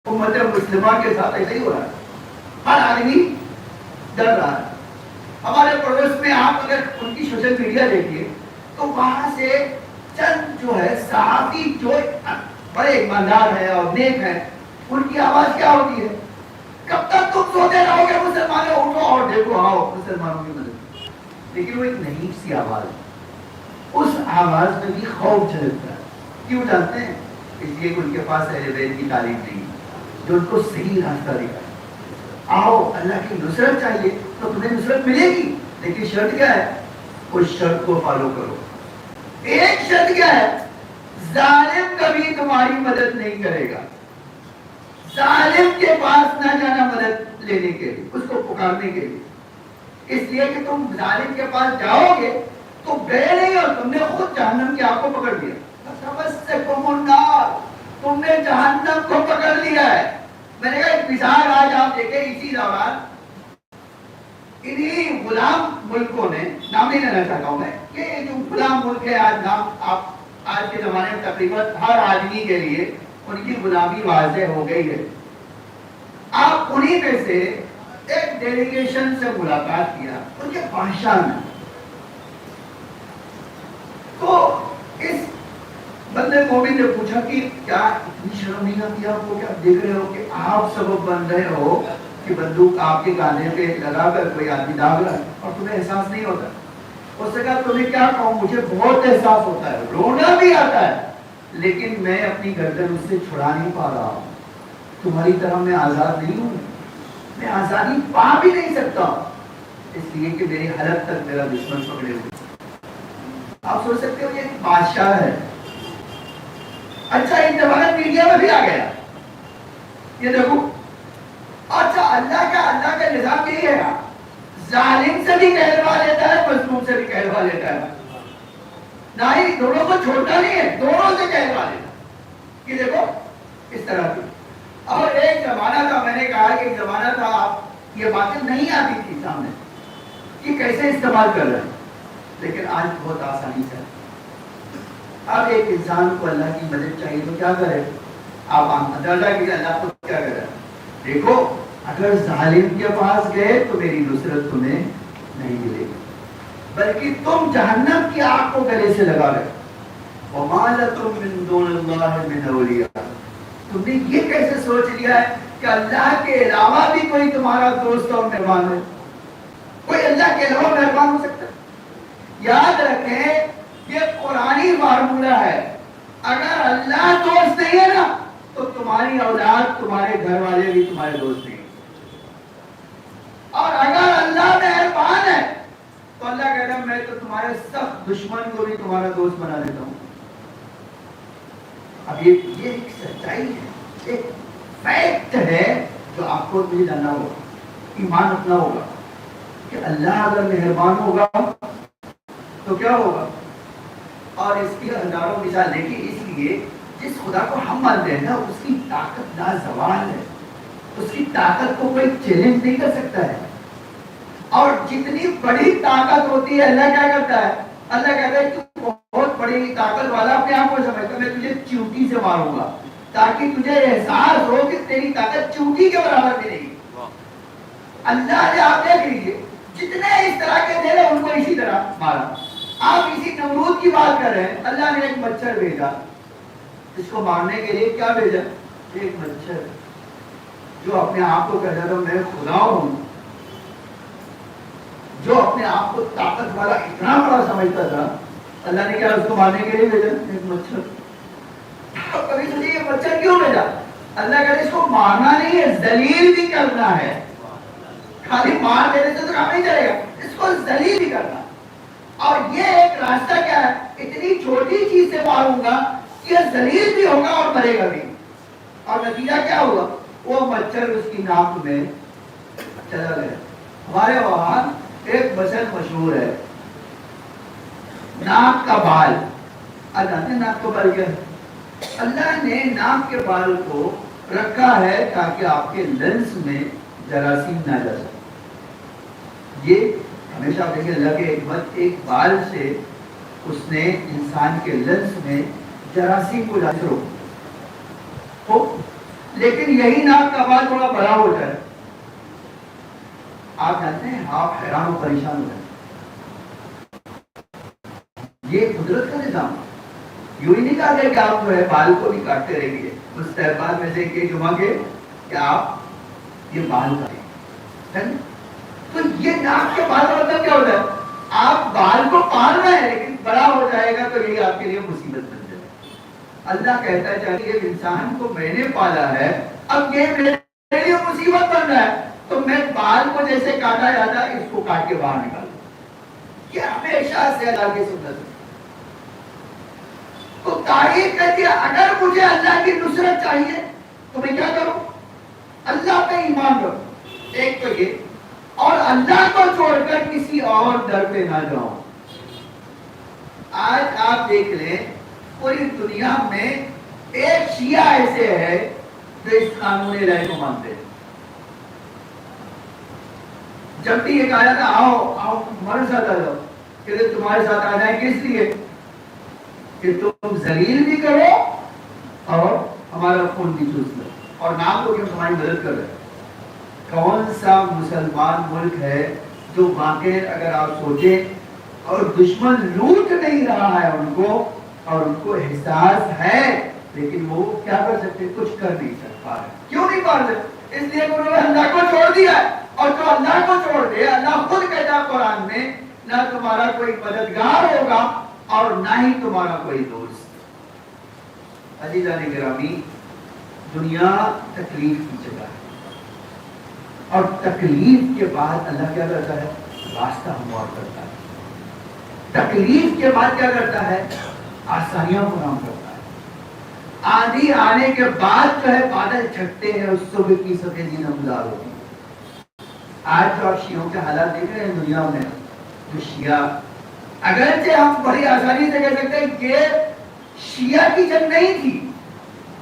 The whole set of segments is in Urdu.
امت مسلمہ کے ساتھ ایسا ہی ہو رہا ہے. ہر آدمی ڈر رہا ہے. ہمارے پڑوس میں آپ اگر ان کی سوشل میڈیا دیکھیے تو وہاں سے چند جو ہے صحافی جو بڑے ایماندار ہیں اور نیک ہیں, ان کی آواز کیا ہوتی ہے؟ کب تک تم سوتے رہو گے مسلمانوں, اٹھو اور دیکھو آؤ مسلمانوں کی مدد. لیکن وہ ایک نحیف سی آواز ہے, اس آواز میں بھی خوف جھلکتا ہے. کیوں جانتے ہیں؟ اس لیے کہ ان کے پاس اہل بیت کی تعلیم نہیں جو ان کو صحیح راستہ دکھائے. آؤ اللہ کی نصرت چاہیے تو تمہیں نصرت ملے گی, لیکن شرط کیا ہے؟ اس شرط کو فالو کرو. ایک شرط کیا ہے؟ ظالم کبھی تمہاری مدد نہیں کرے گا. ظالم کے پاس نہ جانا مدد لینے کے لیے, اس کو پکارنے کے لیے. اس لیے کہ تم ظالم کے پاس جاؤ گے تو گئے نہیں اور تم نے خود جہنم کے آگ کو پکڑ لیا. تم نے جہنم کو پکڑ لیا ہے. میں نے کہا ایک مثال آج آپ دیکھیں اسی دوران انہی غلام ملکوں نے, نام نہیں لینا چاہتا ہوں میں, یہ جو غلام ملک ہے آج نام آپ آج کے زمانے میں تقریباً ہر آدمی کے لیے ان کی غلامی واضح ہو گئی ہے. آپ انہی میں سے ایک ڈیلیگیشن سے ملاقات کیا ان کے بادشاہ نے, تو اس بندے مومن نے پوچھا کہ کیا اتنی شرم نہیں آتی آپ کو, کیا دیکھ رہے ہو کہ آپ سبب بن رہے ہو کہ بندوق آپ کے کاندھے پہ لگا کر کوئی آدمی داغ رہا ہے اور تمہیں احساس نہیں ہوتا؟ اس نے کہا تمہیں کیا کہوں, مجھے بہت احساس ہوتا ہے, رونا بھی آتا ہے, لیکن میں اپنی گردن اس سے چھڑا نہیں پا رہا ہوں. تمہاری طرح میں آزاد نہیں ہوں, میں آزادی پا بھی نہیں سکتا, اس لیے کہ میری حلق تک میرا دشمن پکڑے ہوئے. آپ سوچ سکتے ہو یہ ایک بادشاہ ہے. اچھا ایک زمانہ میڈیا میں بھی آ گیا, یہ دیکھو. اچھا اللہ کا نظام یہی ہے, ظالم سے بھی کہلوا لیتا ہے, مظلوم سے بھی کہلوا لیتا ہے, نہ ہی دونوں کو چھوڑتا نہیں ہے, دونوں سے کہلوا لیتا ہے. یہ دیکھو اس طرح کی. اور ایک زمانہ تھا, میں نے کہا کہ ایک زمانہ تھا آپ یہ باتیں نہیں آتی تھی سامنے کہ کیسے استعمال کر رہے ہیں, لیکن آج بہت آسانی سے. اب ایک انسان کو اللہ کی مدد چاہیے تو کیا کرے؟ آپ اندازہ کیجیے اللہ کو کیا کرے. دیکھو اگر ظالم کے پاس گئے تو میری نصرت تمہیں نہیں ملے گی, بلکہ تم جہنم کی آگ کو گلے سے لگا رہے. وَمَا لَكُم مِّن دُونِ اللَّهِ مِنْ أَوْلِيَاءَ, تم نے یہ کیسے سوچ لیا ہے کہ اللہ کے علاوہ بھی کوئی تمہارا دوست اور مہربان ہے؟ کوئی اللہ کے علاوہ مہربان ہو سکتا ہے؟ یاد رکھیں یہ قرآنی فارمولہ ہے, اگر اللہ دوست نہیں ہے نا تو تمہاری اولاد, تمہارے گھر والے بھی تمہارے دوست نہیں. اور اگر اللہ مہربان ہے تو اللہ کہتا ہے میں تو تمہارے سخت دشمن کو بھی تمہارا دوست بنا دیتا ہوں. اب یہ ایک سچائی ہے, ایک فیکٹ ہے جو آپ کو بھی جاننا ہوگا, ایمان رکھنا ہوگا کہ اللہ اگر مہربان ہوگا تو کیا ہوگا. اور اس کی ہزاروں مثال دیکھیں, اس لیے جس خدا کو ہم مانتے ہیں نا اس کی طاقت لازوال ہے, اس کی طاقت کو کوئی چیلنج نہیں کر سکتا ہے. اور جتنی بڑی طاقت ہوتی ہے اللہ کیا کرتا ہے, اللہ کہتا ہے تو بہت بڑی طاقت والا اپنے آپ کو سمجھتا ہے, میں تجھے چیونٹی سے ماروں گا تاکہ تجھے احساس ہو کہ تیری طاقت چیونٹی کے برابر بھی نہیں. اللہ نے آپ دیکھ لیجیے جتنے اس طرح کے تھے ان کو اسی طرح مارا. آپ اسی نمرود کی بات کر رہے ہیں, اللہ نے ایک مچھر بھیجا, اس کو مارنے کے لیے کیا بھیجا؟ ایک مچھر جو اپنے آپ کو کہتا تھا میں خدا ہوں, جو اپنے آپ کو طاقت والا اتنا بڑا سمجھتا تھا, اللہ نے کیا اس کو مارنے کے لیے بھیجا؟ ایک مچھر. کبھی تجھے یہ مچھر کیوں بھیجا؟ اللہ کہتا ہے اس کو مارنا نہیں ہے, ذلیل بھی کرنا ہے. خالی مار دینے سے تو کام نہیں چلے گا, اس کو ذلیل بھی کرنا. اور یہ ایک راستہ کیا ہے, اتنی چھوٹی چیز سے ماروں گا کہ یہ ذلیل بھی ہوگا اور مرے گا بھی. اور نتیجہ کیا ہوا, وہ مچھر اس کی ناک میں چلا گیا. ہمارے وہاں ایک مسئلہ مشہور ہے, ناک کا بال. اللہ نے ناک کو بال کیا, اللہ نے ناک کے بال کو رکھا ہے تاکہ آپ کے لنس میں جراثیم نہ جا سکے. یہ ہمیشہ دیکھیں اللہ کے حکمت, ایک بال سے اس نے انسان کے لنس میں جراثیم کو جا ہو. لیکن یہی ناک کا بال تھوڑا بڑا ہو جائے، آپ جانتے ہیں آپ حیران و پریشان ہو جائیں۔ یہ قدرت کا نظام، یوں ہی نہیں کہا گیا کہ آپ جو ہے بال کو بھی کاٹتے رہیے۔ مستحبات میں سے ایک جمعہ کے کہ آپ یہ بال کاٹیں، تو یہ ناک کے بال کا مطلب کیا ہوتا ہے؟ آپ بال کو پال رہے ہیں لیکن بڑا ہو جائے گا تو یہ آپ کے لیے مصیبت بن جائے گا۔ اللہ کہتا ہے چاہیے انسان کو میں نے پالا ہے، اب یہ میرے لیے مصیبت بن رہا ہے، تو میں بال کو جیسے کاٹا جاتا ہے اس کو کاٹ کے باہر نکال دوں۔ یہ ہمیشہ سے اللہ کی سنت ہے۔ تو تاریخ کہتی ہے اگر مجھے اللہ کی نصرت چاہیے تو میں کیا کروں؟ اللہ پہ ایمان رکھوں، ایک تو یہ، اور اللہ کو چھوڑ کر کسی اور در پہ نہ جاؤں۔ آج آپ دیکھ لیں پوری دنیا میں ایک شیعہ ایسے ہے جو اس قانون الہی کو مانتے ہیں۔ جب بھی یہ کہا جاتا آؤ آؤ ہمارے ساتھ آ جاؤ، کہ تمہارے ساتھ آ جائیں کس لیے؟ کہ تم ذلیل بھی کرو اور ہمارا خون بھی چوس لو، اور نام کو کہ تمہاری مدد کر رہے ہیں۔ کون سا مسلمان ملک ہے جو واقع اگر آپ سوچیں اور دشمن لوٹ نہیں رہا ہے ان کو اور ان کو احساس ہے، لیکن وہ کیا کر سکتے؟ کچھ کر نہیں سکتا ہے۔ کیوں نہیں پا رہے؟ اس لیے کہ انہوں نے اللہ کو چھوڑ دیا ہے، اور جو اللہ کو چھوڑ دے، اللہ خود کہتا ہے قرآن میں نہ تمہارا کوئی مددگار ہوگا اور نہ ہی تمہارا کوئی دوست۔ عزیزان گرامی، دنیا تکلیف کی جگہ ہے، اور تکلیف کے بعد اللہ کیا کرتا ہے؟ راستہ ہموار کرتا ہے۔ تکلیف کے بعد کیا کرتا ہے؟ آسانیاں فراہم کرتا ہے۔ آندھی آنے کے بعد جو ہے بادل چھٹتے ہیں، اس صبح کی سفیدی نمودار ہوتی ہے۔ آج جو آپ شیعوں کے حالات دیکھ رہے ہیں دنیا میں، جو شیعہ، اگرچہ ہم بڑی آسانی سے کہہ سکتے ہیں کہ شیعہ کی جنگ نہیں تھی،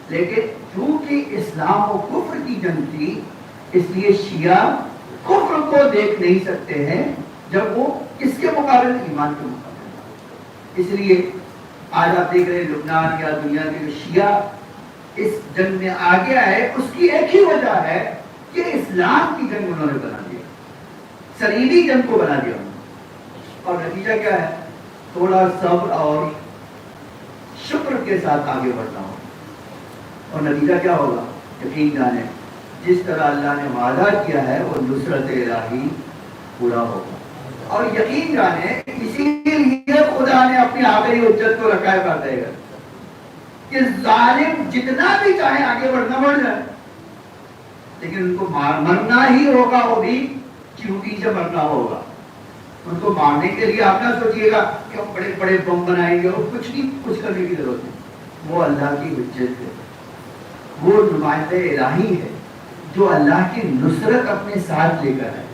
لیکن چونکہ اسلام و کفر کی جنگ تھی، اس لیے شیعہ کفر کو دیکھ نہیں سکتے ہیں جب وہ کس کے مقابل؟ ایمان کے مقابل۔ اس لیے آج آپ دیکھ رہے ہیں لبنان یا دنیا کے جو شیعہ اس جنگ میں آگے آئے، اس کی ایک ہی وجہ ہے کہ اسلام کی جنگ انہوں نے بنا دیا، صلیبی جنگ کو بنا دیا، اور نتیجہ کیا ہے؟ تھوڑا صبر اور شکر کے ساتھ آگے بڑھنا ہوگا، اور نتیجہ کیا ہوگا؟ یقین جانے جس طرح اللہ نے وعدہ کیا ہے وہ نصرت الہی پورا ہوگا، اور یقین جانے اسی لیے خدا نے اپنی آخری حجت کو رکھا ہے بتائے گا کہ ظالم جتنا بھی چاہے آگے بڑھنا بڑھ جائے، لیکن ان کو مرنا ہی ہوگا، وہ بھی چیوٹی سے مرنا ہوگا۔ ان کو مارنے کے لیے آپ نہ سوچئے گا کہ ہم بڑے بڑے بم بنائیں گے، اور کچھ نہیں، کچھ کرنے کی ضرورت نہیں۔ وہ اللہ کی حجت ہے، وہ نمائندہ الہی ہے جو اللہ کی نصرت اپنے ساتھ لے کر ہے۔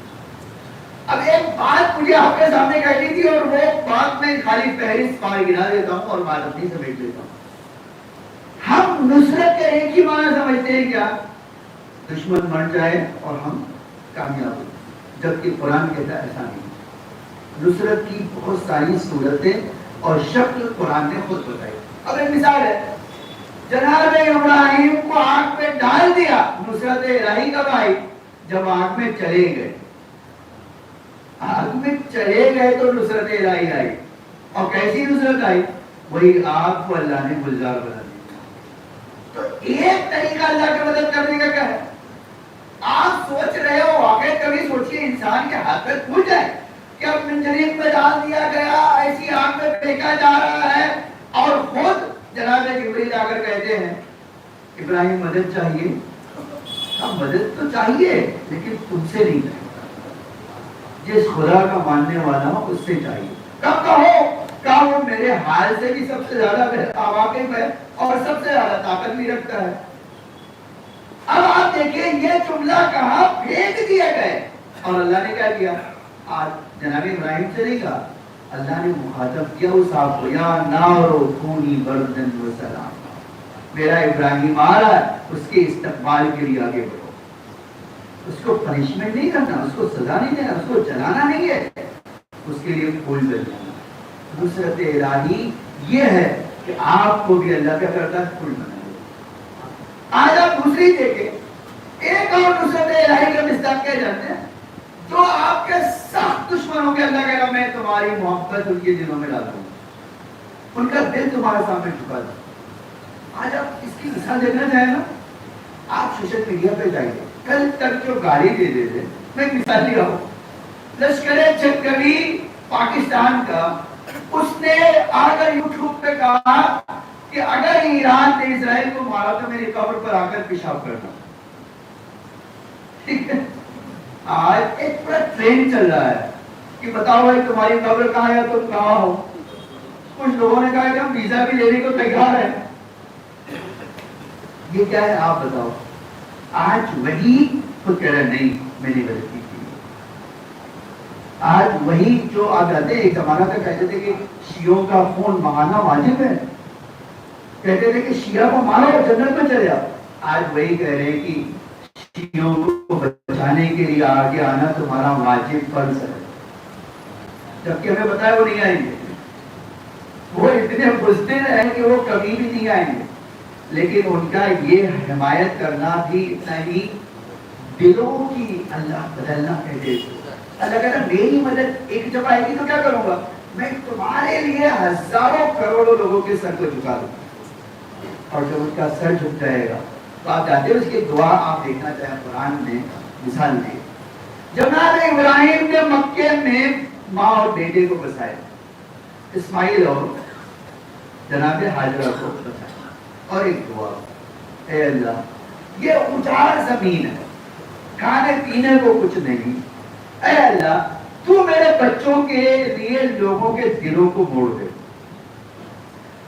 اب ایک بات مجھے آپ کے سامنے کہنی تھی، اور وہ بات میں خالی فہرست پار گنا دیتا ہوں اور بات اپنی سمیٹ لیتا ہوں۔ ہم نصرت کے ایک ہی معنی سمجھتے ہیں کیا؟ دشمن مر جائے اور ہم کامیاب ہو، جبکہ قرآن کہتا ہے ایسا نہیں۔ نصرت کی بہت ساری صورتیں اور شکل قرآن نے خود بتائی۔ اب ایک مثال ہے، جناب ابراہیم کو آگ میں ڈال دیا، نصرت الہی کب آئی؟ جب آگ میں چلے گئے۔ آگ میں چلے گئے تو نصرت الہی آئی، اور کیسی نصرت آئی؟ وہی آگ کو اللہ نے گلزار بنا دیا۔ تو ایک طریقہ اللہ کی مدد کرنے کا کیا ہے؟ آپ سوچ رہے ہو، واقعی کبھی سوچئے انسان کے ہاتھ میں کھل جائے کہ اب منجنیق میں ڈال دیا گیا، ایسی آگ میں پھینکا جا رہا ہے، اور خود جناب جبریل آ کر کہتے ہیں ابراہیم مدد چاہیے؟ اب مدد تو چاہیے لیکن تم سے نہیں چاہیے، جس خدا کا ماننے والا ہو اس سے چاہیے۔ کب کہا وہ میرے حال سے بھی سب سے زیادہ واقف ہے اور سب سے زیادہ طاقت بھی رکھتا ہے۔ اب آپ دیکھیں یہ جملہ کہاں پھینک دیا گئے، اور اللہ نے کیا کیا؟ آج جناب ابراہیم سے نہیں کہا، اللہ نے مخاطب کیا اس آپ کو، یا نارو کونی بردن و سلام، میرا ابراہیم آ رہا ہے، اس کے استقبال کے لیے آگے بڑھو۔ اس کو پنشمنٹ نہیں کرنا، اس کو سزا نہیں دینا، اس کو جلانا نہیں ہے، اس کے لیے پھول مل جانا۔ نصرت الہی یہ ہے کہ آپ کو بھی اللہ کیا کرتا ہے؟ پھول بنا۔ آج آپ دوسری دیکھیں، ایک اور نصرت الہی کا مصداق کیا جانتے ہیں؟ جو آپ کے سخت دشمنوں کے اللہ کہے گا میں تمہاری محبت ان کے دلوں میں ڈال دوں گا، ان کا دل تمہارے سامنے جھکا دوں۔ آج آپ اس کی مثال دیکھنا چاہیں نا، آپ سوشل میڈیا پہ جائیے، کل تک جو گاڑی دے دے دے، میں ایک مثال دے رہا ہوں، لشکر چکوی پاکستان کا، اس نے آ کر یوٹیوب پہ کہا کہ اگر ایران نے اسرائیل کو مارا تو میری قبر پر آ کر پیشاب کرنا۔ ٹھیک ہے، آج ایک پورا ٹرینڈ چل رہا ہے کہ بتاؤ بھائی تمہاری قبر کہاں ہے، تم کہاں ہو۔ کچھ لوگوں نے کہا کہ ہم ویزا بھی لینے کو تیار ہیں۔ یہ کیا ہے آپ بتاؤ؟ آج وہی خود کہہ رہا نہیں میں نے غلطی کی۔ آج وہی جو آپ جاتے ہیں، ایک زمانہ تک کہتے تھے کہ شیعوں کا خون بہانا واجب ہے، کہتے تھے کہ شیعہ کو مارو جنت میں چلے جاؤ۔ آج وہی کہہ رہے ہیں کہ شیعوں کو بچانے کے لیے آگے آنا تمہارا واجب فرض ہے، جبکہ ہمیں پتا ہے وہ نہیں آئیں گے، وہ اتنے بزدل ہیں کہ وہ کبھی بھی نہیں آئیں گے، لیکن ان کا یہ حمایت کرنا بھی اتنا ہی دلوں کی اللہ بدلنا ہے۔ اللہ کہتا ہے میری مدد ایک جب آئے گی تو کیا کروں گا؟ میں تمہارے لیے ہزاروں کروڑوں لوگوں کے سر کو جھکا دوں گا، اور جب ان کا سر جھک جائے گا تو آپ جانتے ہیں اس کی دعا آپ دیکھنا چاہیں قرآن میں مثال دی۔ جناب ابراہیم نے مکے میں ماں اور بیٹے کو بسایا، اسماعیل اور جناب ہاجرہ کو بسایا، اور ایک دعا، اے اللہ یہ اجاڑ زمین ہے، کھانے پینے کو کچھ نہیں، اے اللہ تو میرے بچوں کے لیے لوگوں کے دلوں کو موڑ دے۔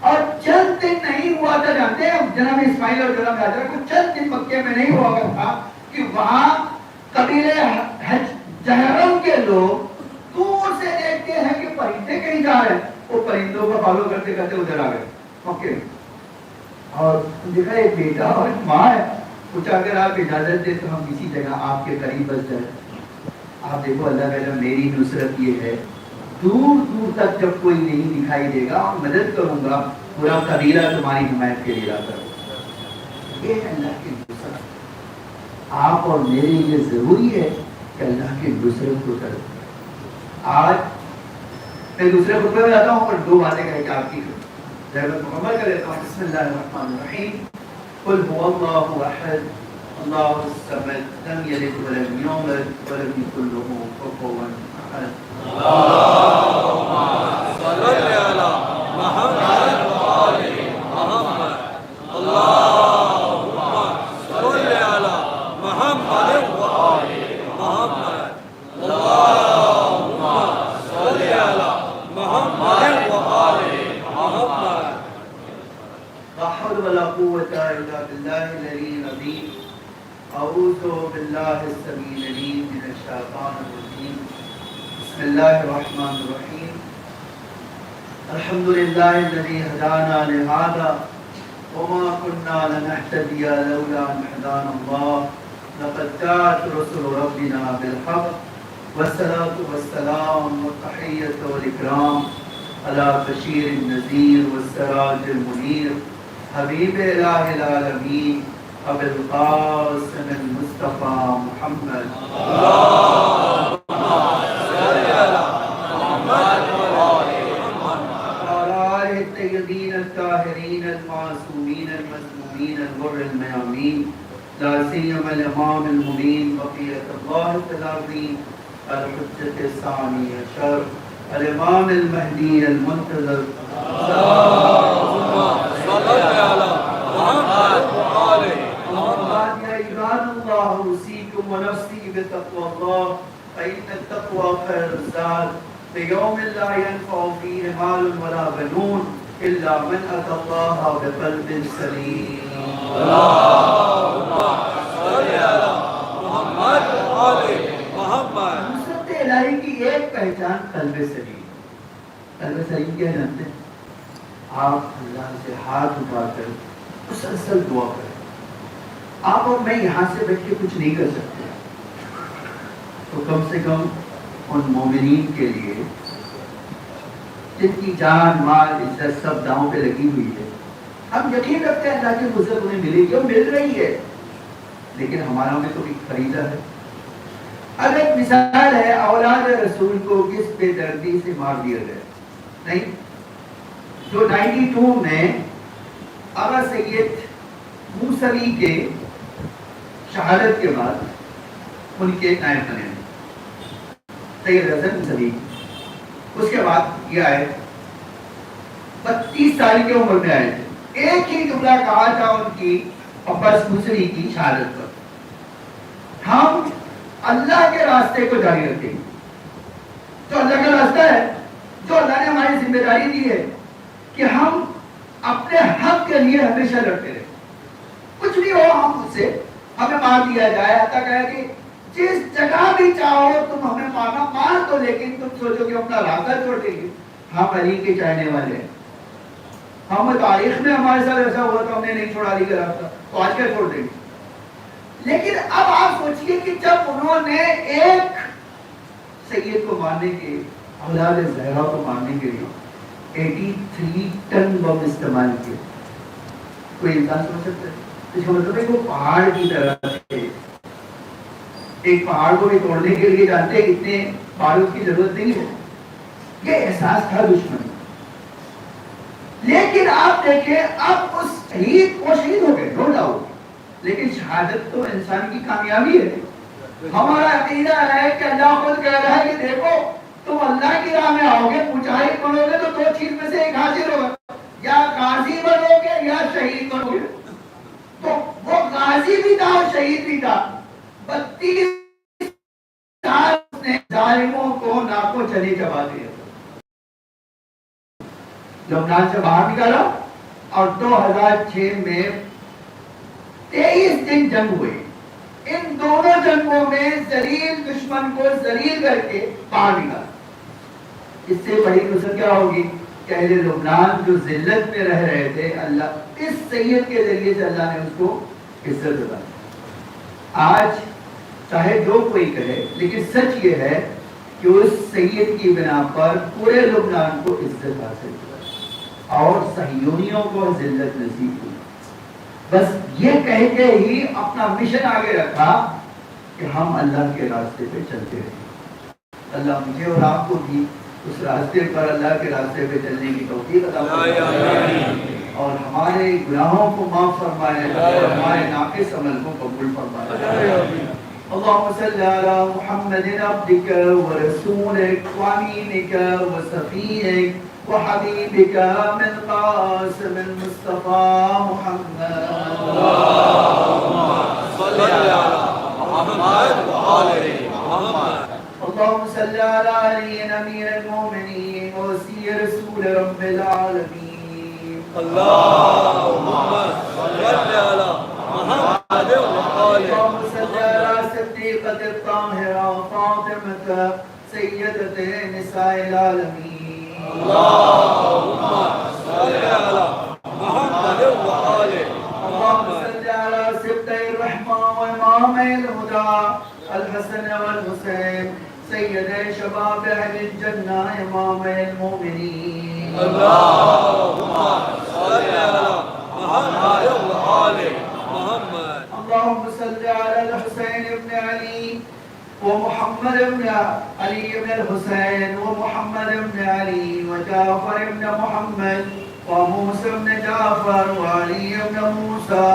اور چند دن نہیں ہوا تھا، جانتے ہیں جناب اسماعیل اور جناب ہاجرہ کو چند دن مکے میں نہیں ہوا تھا کہ وہاں قبیلے جہرم کے لوگ دور سے دیکھتے ہیں کہ پرندے کہیں جا رہے ہیں، وہ پرندوں کو فالو کرتے کرتے ادھر آ گئے مکے میں، اور دیکھا ایک بیٹا اور ایک ماں ہے، پوچھا اگر آپ اجازت دیں تو ہم کسی جگہ آپ کے قریب بس جائیں۔ آپ دیکھو اللہ کہتا ہے میری نصرت یہ ہے، دور دور تک جب کوئی نہیں دکھائی دے گا اور مدد کروں گا، پورا قبیلہ تمہاری حمایت کے لیے لاتا ہے۔ یہ ہے اللہ کی نصرت۔ آپ اور میرے لیے ضروری ہے کہ اللہ کی نصرت کو کریں۔ آج میں دوسرے خطبے میں جاتا ہوں اور دو باتیں کہہ کے آپ کی ضرورت مکمل کر لیتا ہوں۔ بسم اللہ الرحمن الرحیم، قل هو اللہ احد اللہ الصمد لم یلد ولم یولد ولم یکن له کفوا احد۔ اللہم صل علی محمد وآل محمد، اللہم صل علی محمد وآل محمد، اللہم صل علی محمد وآل محمد۔ لا حول ولا قوة إلا بالله العلي العظيم۔ أعوذ بالله السميع العليم من الشيطان الرجيم، بسم الله الرحمن الرحيم، الحمد لله الذي هدانا لهذا وما كنا لنهتدي لولا أن هدانا الله، لقد جاءت رسل ربنا بالحق والصلاة والسلام والتحية والإكرام على بشير النذير والسراج المنير حبيب إله العالمين أبي القاسم المصطفى محمد، اللهم صل على محمد وعلى آله الطيبين الطاهرين المعصومين المسمومين الغر الميامين، لا سيما الإمام المبين بقية الله في الأرض الحجة الثاني عشر الإمام المهدي المنتظر، اللهم صل على محمد وآل محمد۔ يا عباد الله أوصيكم ونفسي بتقوى الله، فإن التقوى خير الزاد، في يوم لا ينفع فيه مال ولا بنون إلا من أتى الله بقلب سليم۔ اللهم صل على محمد وآل محمد۔ نصرت الہی کی ایک پہچان قلب سلیم۔ قلب سلیم کیا جانتے ہیں؟ آپ اللہ سے ہاتھ اٹھا کر مسلسل دعا کریں۔ آپ اور میں یہاں سے بیٹھ کے کچھ نہیں کر سکتے، تو کم سے کم ان مومنین کے لیے جن کی جان مال عزت سب داؤں پہ لگی ہوئی ہے، ہم یقین رکھتے ہیں اللہ کی نصرت انہیں ملے گی اور مل رہی ہے، لیکن ہمارا میں تو ایک فریضہ ہے. اب ایک مثال ہے اولاد رسول کو کس بے دردی سے مار دیا گیا. نہیں جو 92 میں آغا سید موسوی کے شہادت کے بعد ان کے نائب بنے سید حسن موسوی. اس کے بعد یہ آئے 32 سال کی عمر میں آئے تھے. ایک ہی جملہ کہا تھا ان کی عباس موسوی کی شہادت پر, ہم اللہ کے راستے کو جاری رکھیں گے. جو اللہ کا راستہ ہے, جو اللہ نے ہماری ذمہ داری دی ہے کہ ہم اپنے حق کے لیے ہمیشہ لڑتے رہیں. کچھ بھی ہو ہم اس سے ہمیں مار دیا جائے, حتیٰ کہا کہ جس جگہ بھی چاہو تم ہمیں مارنا مار دو, لیکن تم سوچو کہ اپنا راستہ چھوڑ دیں گے. ہم علی کے چاہنے والے ہیں. ہم تاریخ میں ہمارے ساتھ ایسا ہوا تو ہم نے نہیں چھوڑا علی کا راستہ, تو آج کیا چھوڑ دیں گے. لیکن اب آپ سوچئے کہ جب انہوں نے ایک سید کو مارنے کے, اولاد زہرا کو مارنے کے لیے 83 ٹن بم استعمال کیے, کوئی انسان سوچ سکتا ہے؟ اس کا مطلب ہے کہ وہ پہاڑ کی طرح تھے. ایک پہاڑ کو بھی توڑنے کے لیے جانتے ہیں اتنے بارود کی ضرورت نہیں ہے. یہ احساس تھا دشمن. لیکن آپ دیکھیں اب اس شہید وہ شہید ہو گئے, نو ڈاؤٹ, لیکن شہادت تو انسان کی کامیابی ہے. ہمارا عقیدہ ہے کہ اللہ خود کہہ رہا ہے کہ دیکھو تم اللہ کی راہ میں آؤ گے, مجاہد بنو گے تو دو چیز میں سے ایک حاصل ہوگا, یا غازی بنو گے یا شہید بنو گے. تو وہ غازی بھی تھا اور شہید بھی تھا. 32 سال نے ظالموں کو ناکوں چنے چبا دیا. لبنان سے باہر نکالا اور 2006 میں 23 دن جنگ ہوئی. ان دونوں جنگوں میں ذلیل دشمن کو ذلیل کر کے باہر نکالا. اس سے بڑی نصرت کیا ہوگی کہ اہل لبنان جو ذلت میں رہ رہے تھے, اللہ اس سید کے ذریعے سے اللہ نے اس کو عزت دلائی. آج چاہے جو کوئی کہے, لیکن سچ یہ ہے کہ اس سید کی بنا پر پورے لبنان کو عزت حاصل ہوئی اور صہیونیوں کو ذلت نصیب ہوئی. بس یہ کہہ کے ہی اپنا مشن آگے رکھا کہ ہم اللہ کے راستے پہ چلتے رہیں. اللہ مجھے اور آپ کو بھی اس راستے پر, اللہ کے راستے پہ چلنے کی توفیق عطا فرمائے اور ہمارے گناہوں کو معاف فرمائے اور ہمارے ناقص عمل کو قبول فرمائے. اللهم صل على محمد عبدك ورسولك وامينك وصفيك وحبيبك من قاسم المصطفى محمد. اللهم صل على محمد وآل محمد. اللهم صل على علي امير المؤمنين ووصي رسول رب العالمين. اللهم صل على محمد وآل محمد. صل على صديقة الطاهرة فاطمة سيدة نساء العالمين. اللهم صل على محمد وآل محمد. صل على سبطي الرحمة وإمام الهدى الحسن والحسين سيدي شباب أهل الجنة إمام المؤمنين. اللهم صل على محمد وآل محمد. اللهم صل على الحسين بن علي ومحمد بن علي بن الحسين ومحمد بن علي وجعفر بن محمد وموسى بن جعفر وعلي بن موسى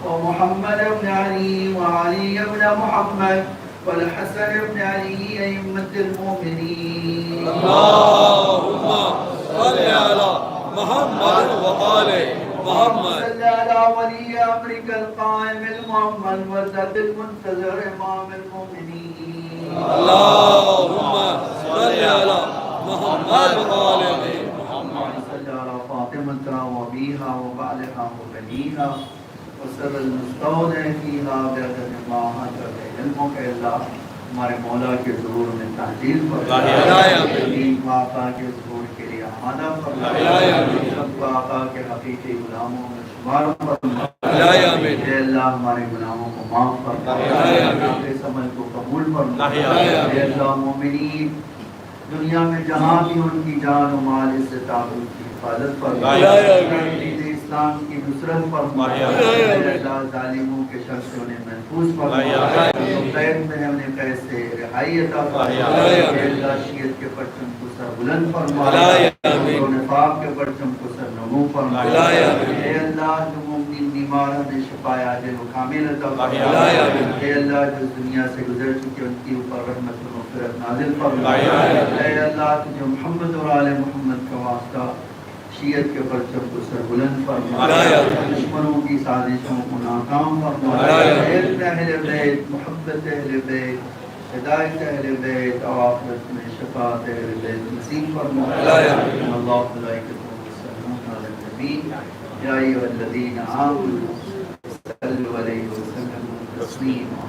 ومحمد بن علي وعلي بن محمد والحسن بن علي أئمة المؤمنين. اللهم صل على محمد وآل محمد. صل على ولي أمرك القائم المؤمن والذات المنتظر إمام المؤمنين. اللهم صل على محمد وآل محمد. صل على فاطمة وأبيها وبعلها وبنيها وسر المستودع فيها بعدد ما هاجر علمك إلا ہمارے مولا کے ظہور میں تحلیل فرمائے, آقا کے ظہور کے لیے آمادہ فرمائے, سب کو آقا کے حقیقی غلاموں میں شمار فرمائے. اے اللہ ہمارے گناہوں کو معاف فرمائے, اس عمل کو قبول فرمائے. اے اللہ مومنین دنیا میں جہاں بھی ان کی جان و مال سے تعلق کی حفاظت فرمائے. اسلام کی نصرت فرما اللہ ظالموں کے شر سے انہیں محفوظ فرما قید میں ہے انہیں قید سے رہائی عطا فرما اللہ شیعت کے پرچم کو سر بلند فرما نفاق کے پرچم کو سر نمو فرما اے اللہ جو مومن بیمار ہیں شفا عاجل و کامل عطا فرما اے اللہ جو دنیا سے گزر چکے ان کے اوپر رحمت و مغفرت نازل فرما اے اللہ تجھے محمد اور آل محمد کا واسطہ شیعت کے پرچم کو سر بلند فرما دشمنوں کی سازشوں کو ناکام فرما علم اہل بیت محبت اہل بیت ہدایت اہل بیت اور آخرت میں شفاعت اہل بیت نصیب فرما اللہ ملائکتہ یصلون علی النبی یا ایھا الذین آمنوا صلوا علیہ وسلم تسلیما